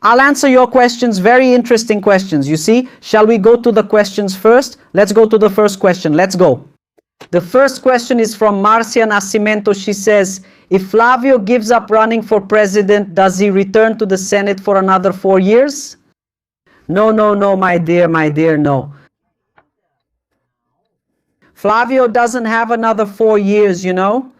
I'll answer your questions, very interesting questions. You see, shall we go to the questions first? Let's go to the first question. Let's go. The first question is from Marcia Nascimento. She says, if Flavio gives up running for president, does he return to the Senate for another 4 years? No, no, no, my dear, no. Flavio doesn't have another 4 years, you know.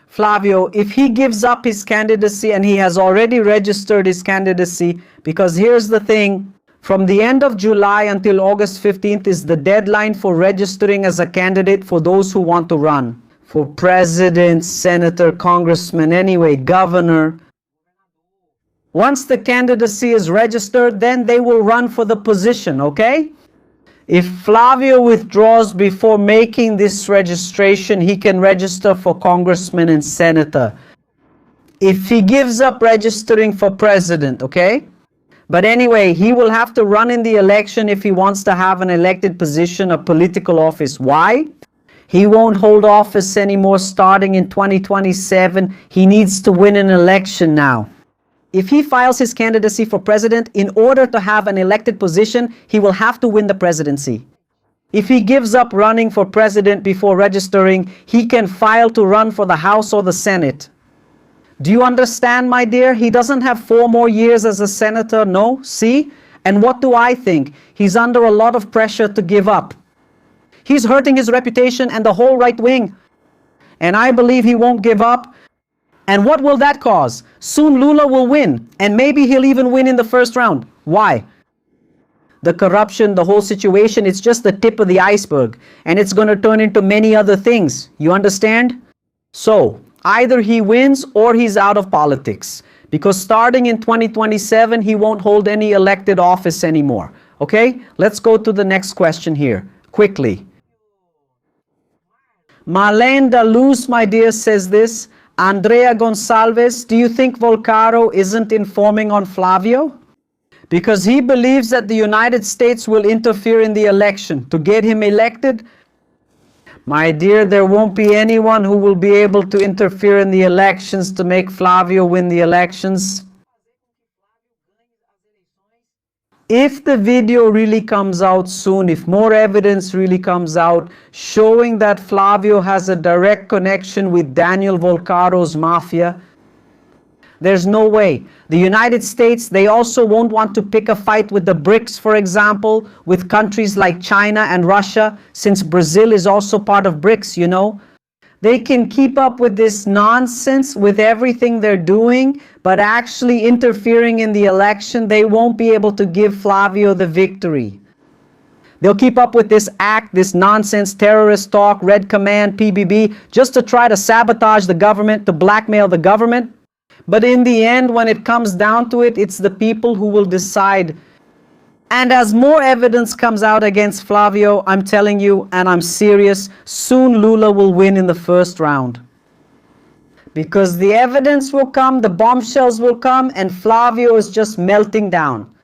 Flavio, if he gives up his candidacy, and he has already registered his candidacy, because here's the thing, from the end of July until August 15th is the deadline for registering as a candidate for those who want to run. For president, senator, congressman, anyway, governor. Once the candidacy is registered, then they will run for the position, okay? If Flavio withdraws before making this registration, he can register for congressman and senator. If he gives up registering for president, okay? But anyway, he will have to run in the election if he wants to have an elected position, a political office. Why? He won't hold office anymore starting in 2027. He needs to win an election now. If he files his candidacy for president, in order to have an elected position, he will have to win the presidency. If he gives up running for president before registering, he can file to run for the House or the Senate. Do you understand, my dear? He doesn't have 4 more years as a senator, no? See? And what do I think? He's under a lot of pressure to give up. He's hurting his reputation and the whole right wing. And I believe he won't give up. And what will that cause? Soon Lula will win, and maybe he'll even win in the first round. Why? The corruption, the whole situation, it's just the tip of the iceberg, and it's going to turn into many other things. You understand? So, either he wins or he's out of politics, because starting in 2027, he won't hold any elected office anymore. Okay? Let's go to the next question here, quickly. Marlene da Luz, my dear, says this. Andrea Gonçalves, do you think Volcaro isn't informing on Flavio? Because he believes that the United States will interfere in the election to get him elected. My dear, there won't be anyone who will be able to interfere in the elections to make Flavio win the elections. If the video really comes out soon, if more evidence really comes out showing that Flavio has a direct connection with Daniel Volcaro's mafia, there's no way. The United States, they also won't want to pick a fight with the BRICS, for example, with countries like China and Russia, since Brazil is also part of BRICS, you know. They can keep up with this nonsense with everything they're doing, but actually interfering in the election, they won't be able to give Flavio the victory. They'll keep up with this act, this nonsense, terrorist talk, Red Command, PBB, just to try to sabotage the government, to blackmail the government. But in the end, when it comes down to it, it's the people who will decide. And as more evidence comes out against Flavio, I'm telling you, and I'm serious, soon Lula will win in the first round. Because the evidence will come, the bombshells will come, and Flavio is just melting down.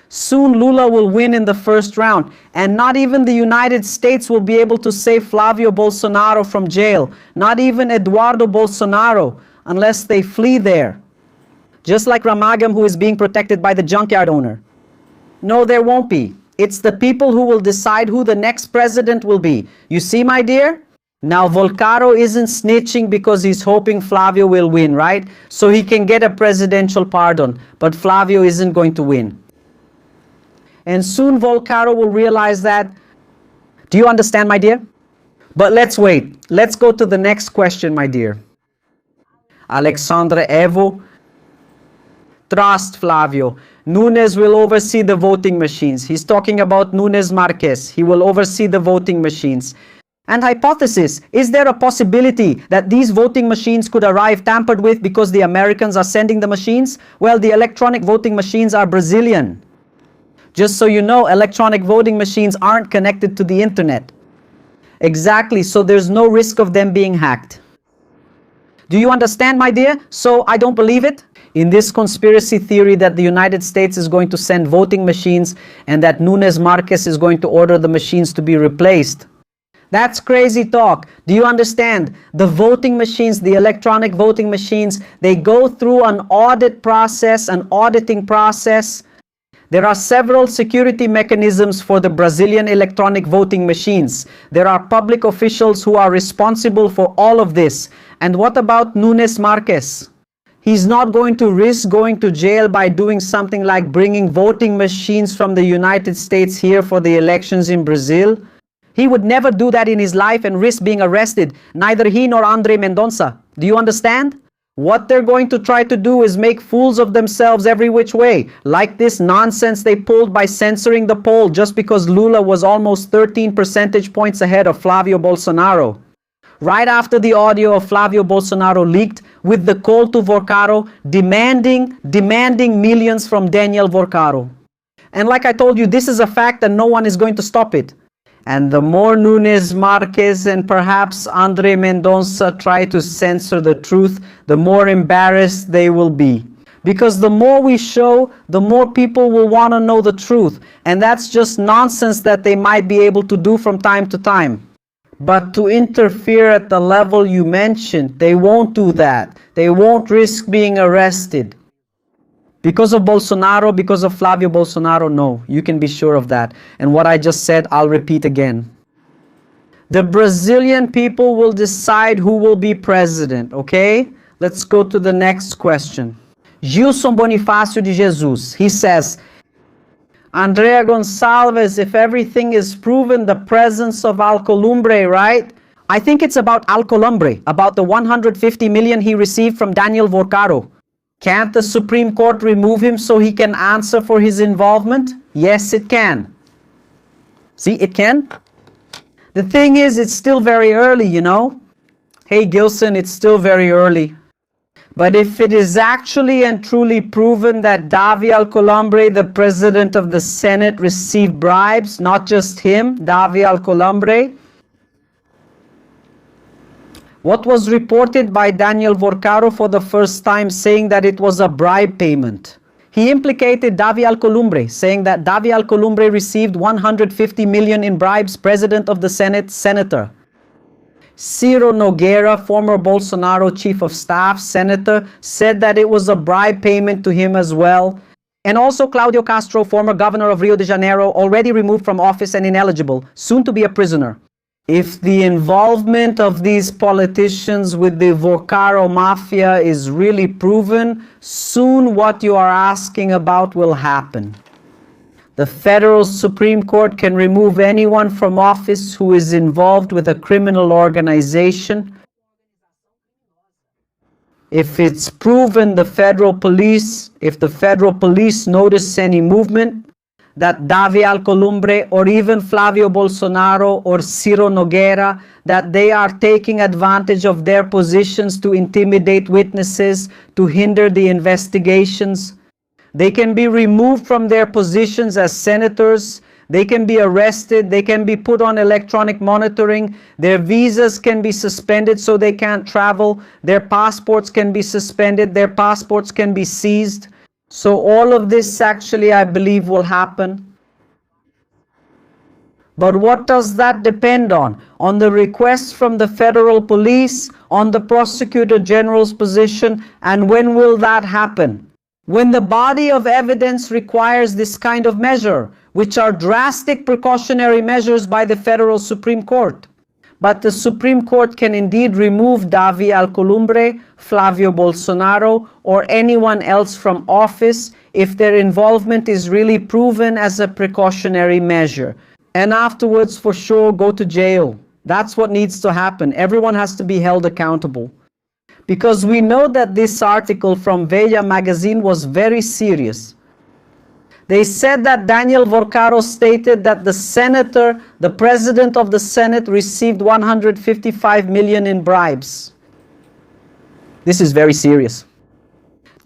Soon Lula will win in the first round, and not even the United States will be able to save Flávio Bolsonaro from jail. Not even Eduardo Bolsonaro, unless they flee there. Just like Ramagam, who is being protected by the junkyard owner. No, there won't be. It's the people who will decide who the next president will be. You see, my dear? Now, Volcaro isn't snitching because he's hoping Flavio will win, right? So he can get a presidential pardon. But Flavio isn't going to win. And soon Volcaro will realize that. Do you understand, my dear? But let's wait. Let's go to the next question, my dear. Alexandra Evo. Trust Flavio. Nunes will oversee the voting machines. He's talking about Nunes Marques. He will oversee the voting machines. And hypothesis, is there a possibility that these voting machines could arrive tampered with because the Americans are sending the machines? Well, the electronic voting machines are Brazilian. Just so you know, electronic voting machines aren't connected to the internet. Exactly, so there's no risk of them being hacked. Do you understand, my dear? So I don't believe it. In this conspiracy theory that the United States is going to send voting machines and that Nunes Marques is going to order the machines to be replaced, That's crazy talk. Do you understand? The voting machines, the electronic voting machines, they go through an audit process, an auditing process. There are several security mechanisms for the Brazilian electronic voting machines. There are public officials who are responsible for all of this. And what about Nunes Marques? He's not going to risk going to jail by doing something like bringing voting machines from the United States here for the elections in Brazil. He would never do that in his life and risk being arrested. Neither he nor Andre Mendonça. Do you understand? What they're going to try to do is make fools of themselves every which way. Like this nonsense they pulled by censoring the poll just because Lula was almost 13 percentage points ahead of Flávio Bolsonaro. Right after the audio of Flávio Bolsonaro leaked with the call to Vorcaro demanding millions from Daniel Vorcaro. And like I told you, this is a fact and no one is going to stop it. And the more Nunes Marques and perhaps Andre Mendonça try to censor the truth, the more embarrassed they will be. Because the more we show, the more people will want to know the truth. And that's just nonsense that they might be able to do from time to time. But to interfere at the level you mentioned, they won't do that. They won't risk being arrested. Because of Bolsonaro, because of Flávio Bolsonaro, no. You can be sure of that. And what I just said, I'll repeat again. The Brazilian people will decide who will be president, okay? Let's go to the next question. Gilson Bonifácio de Jesus. He says, Andrea Gonçalves, if everything is proven, the presence of Alcolumbre, right? I think it's about Alcolumbre, about the 150 million he received from Daniel Vorcaro. Can't the Supreme Court remove him so he can answer for his involvement? Yes, it can. See, it can. The thing is, it's still very early, you know. Hey, Gilson, it's still very early. But if it is actually and truly proven that Davi Alcolumbre, the president of the Senate, received bribes, not just him, Davi Alcolumbre, what was reported by Daniel Vorcaro for the first time saying that it was a bribe payment? He implicated Davi Alcolumbre, saying that Davi Alcolumbre received 150 million in bribes, president of the Senate, senator. Ciro Nogueira, former Bolsonaro chief of staff, senator, said that it was a bribe payment to him as well. And also Claudio Castro, former governor of Rio de Janeiro, already removed from office and ineligible, soon to be a prisoner. If the involvement of these politicians with the Vorcaro mafia is really proven, soon what you are asking about will happen. The Federal Supreme Court can remove anyone from office who is involved with a criminal organization. If it's proven if the federal police notice any movement, that Davi Alcolumbre or even Flávio Bolsonaro or Ciro Nogueira, that they are taking advantage of their positions to intimidate witnesses, to hinder the investigations, they can be removed from their positions as senators, they can be arrested, they can be put on electronic monitoring, their visas can be suspended so they can't travel, their passports can be suspended, their passports can be seized. So all of this actually, I believe, will happen. But what does that depend on? On the request from the federal police, on the prosecutor general's position, and when will that happen? When the body of evidence requires this kind of measure, which are drastic precautionary measures by the Federal Supreme Court. But the Supreme Court can indeed remove Davi Alcolumbre, Flávio Bolsonaro, or anyone else from office if their involvement is really proven as a precautionary measure. And afterwards, for sure, go to jail. That's what needs to happen. Everyone has to be held accountable. Because we know that this article from Veja magazine was very serious. They said that Daniel Vorcaro stated that the president of the Senate received 155 million in bribes. This is very serious.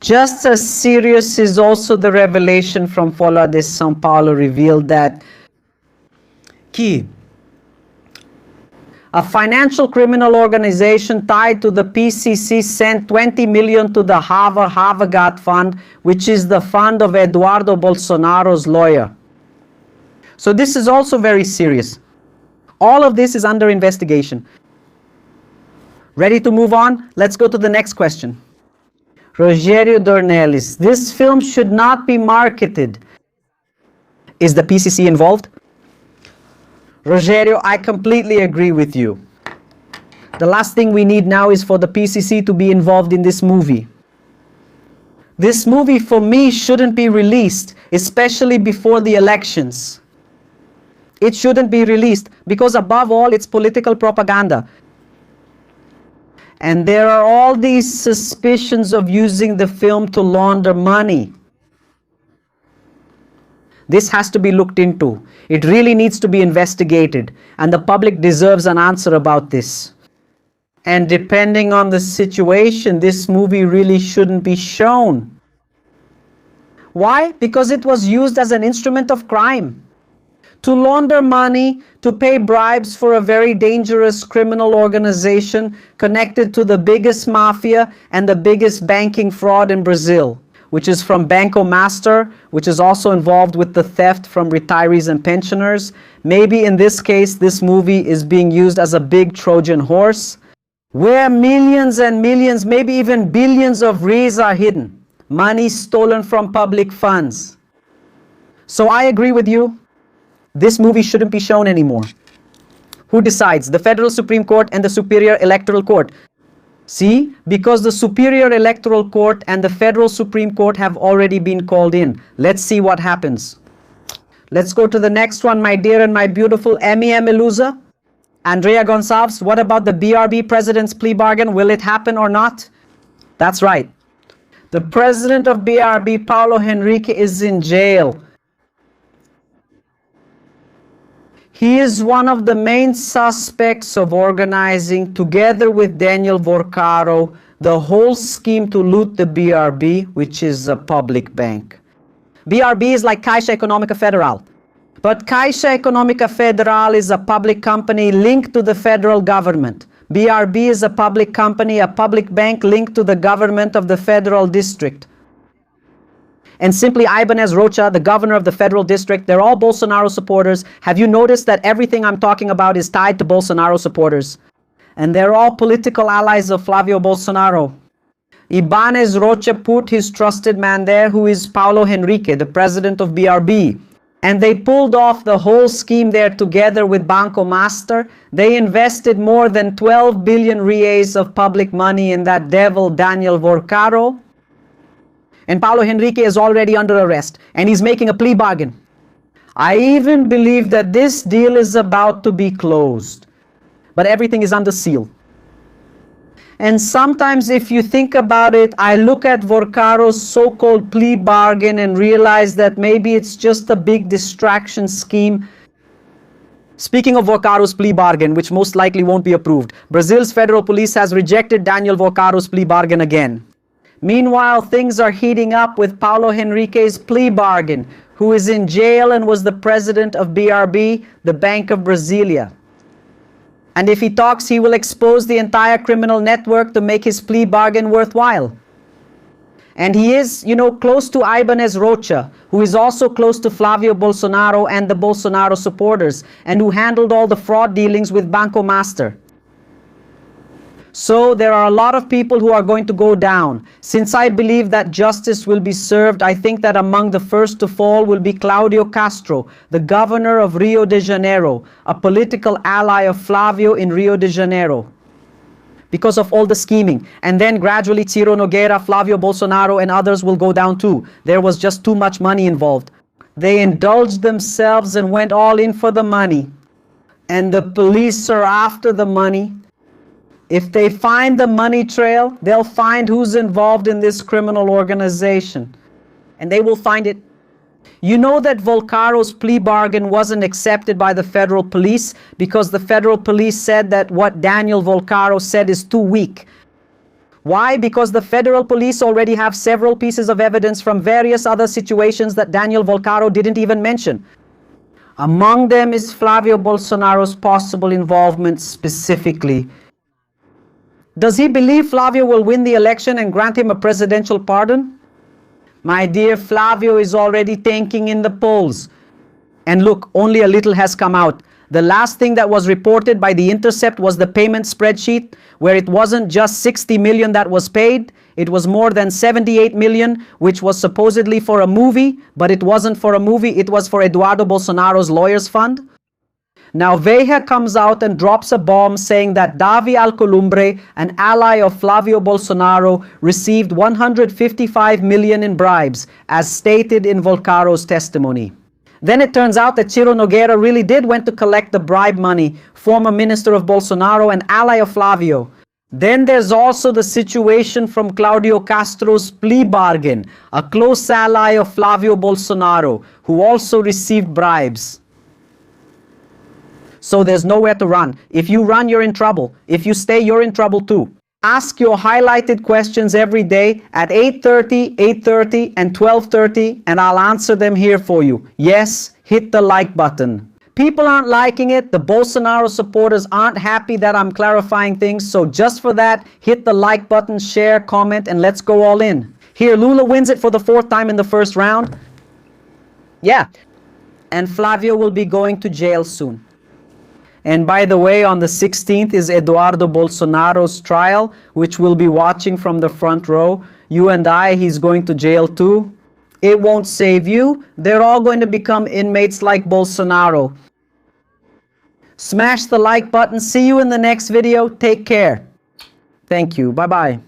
Just as serious is also the revelation from Folha de São Paulo revealed that a financial criminal organization tied to the PCC sent 20 million to the Havagat Fund, which is the fund of Eduardo Bolsonaro's lawyer. So this is also very serious. All of this is under investigation. Ready to move on? Let's go to the next question. Rogério Dornelles, this film should not be marketed. Is the PCC involved? Rogério, I completely agree with you. The last thing we need now is for the PCC to be involved in this movie. This movie, for me, shouldn't be released, especially before the elections. It shouldn't be released because, above all, it's political propaganda. And there are all these suspicions of using the film to launder money. This has to be looked into. It really needs to be investigated, and the public deserves an answer about this. And depending on the situation, this movie really shouldn't be shown. Why? Because it was used as an instrument of crime. To launder money, to pay bribes for a very dangerous criminal organization connected to the biggest mafia and the biggest banking fraud in Brazil, which is from Banco Master, which is also involved with the theft from retirees and pensioners. Maybe in this case, this movie is being used as a big Trojan horse, where millions and millions, maybe even billions of reais are hidden. Money stolen from public funds. So I agree with you. This movie shouldn't be shown anymore. Who decides? The Federal Supreme Court and the Superior Electoral Court. See, because the Superior Electoral Court and the Federal Supreme Court have already been called in. Let's see what happens. Let's go to the next one, my dear and my beautiful Emmy Emeluza. Andrea Gonçalves, what about the BRB president's plea bargain? Will it happen or not? That's right. The president of BRB, Paulo Henrique, is in jail. He is one of the main suspects of organizing, together with Daniel Vorcaro, the whole scheme to loot the BRB, which is a public bank. BRB is like Caixa Econômica Federal. But Caixa Econômica Federal is a public company linked to the federal government. BRB is a public company, a public bank linked to the government of the federal district. And simply Ibanez Rocha, the governor of the federal district, they're all Bolsonaro supporters. Have you noticed that everything I'm talking about is tied to Bolsonaro supporters? And they're all political allies of Flávio Bolsonaro. Ibanez Rocha put his trusted man there, who is Paulo Henrique, the president of BRB. And they pulled off the whole scheme there together with Banco Master. They invested more than 12 billion reais of public money in that devil Daniel Vorcaro. And Paulo Henrique is already under arrest, and he's making a plea bargain. I even believe that this deal is about to be closed, but everything is under seal. And sometimes if you think about it, I look at Vorcaro's so-called plea bargain and realize that maybe it's just a big distraction scheme. Speaking of Vorcaro's plea bargain, which most likely won't be approved, Brazil's federal police has rejected Daniel Vorcaro's plea bargain again. Meanwhile, things are heating up with Paulo Henrique's plea bargain, who is in jail and was the president of BRB, the Bank of Brasilia. And if he talks, he will expose the entire criminal network to make his plea bargain worthwhile. And he is, close to Ibanez Rocha, who is also close to Flávio Bolsonaro and the Bolsonaro supporters, and who handled all the fraud dealings with Banco Master. So there are a lot of people who are going to go down. Since I believe that justice will be served, I think that among the first to fall will be Cláudio Castro, the governor of Rio de Janeiro, a political ally of Flávio in Rio de Janeiro, because of all the scheming. And then gradually Ciro Nogueira, Flávio Bolsonaro, and others will go down too. There was just too much money involved. They indulged themselves and went all in for the money. And the police are after the money. If they find the money trail, they'll find who's involved in this criminal organization. And they will find it. You know that Vorcaro's plea bargain wasn't accepted by the federal police because the federal police said that what Daniel Vorcaro said is too weak. Why? Because the federal police already have several pieces of evidence from various other situations that Daniel Vorcaro didn't even mention. Among them is Flávio Bolsonaro's possible involvement specifically. Does he believe Flávio will win the election and grant him a presidential pardon? My dear, Flávio is already tanking in the polls. And look, only a little has come out. The last thing that was reported by The Intercept was the payment spreadsheet, where it wasn't just 60 million that was paid, it was more than 78 million, which was supposedly for a movie, but it wasn't for a movie, it was for Eduardo Bolsonaro's lawyers fund. Now Veja comes out and drops a bomb saying that Davi Alcolumbre, an ally of Flávio Bolsonaro, received 155 million in bribes, as stated in Volcaro's testimony. Then it turns out that Ciro Nogueira really did went to collect the bribe money, former minister of Bolsonaro and ally of Flávio. Then there's also the situation from Claudio Castro's plea bargain, a close ally of Flávio Bolsonaro, who also received bribes. So there's nowhere to run. If you run, you're in trouble. If you stay, you're in trouble too. Ask your highlighted questions every day at 8:30, 8:30, and 12:30, and I'll answer them here for you. Yes, hit the like button. People aren't liking it. The Bolsonaro supporters aren't happy that I'm clarifying things. So just for that, hit the like button, share, comment, and let's go all in. Here, Lula wins it for the 4th time in the first round. Yeah. And Flávio will be going to jail soon. And by the way, on the 16th is Eduardo Bolsonaro's trial, which we'll be watching from the front row. You and I, he's going to jail too. It won't save you. They're all going to become inmates like Bolsonaro. Smash the like button. See you in the next video. Take care. Thank you. Bye-bye.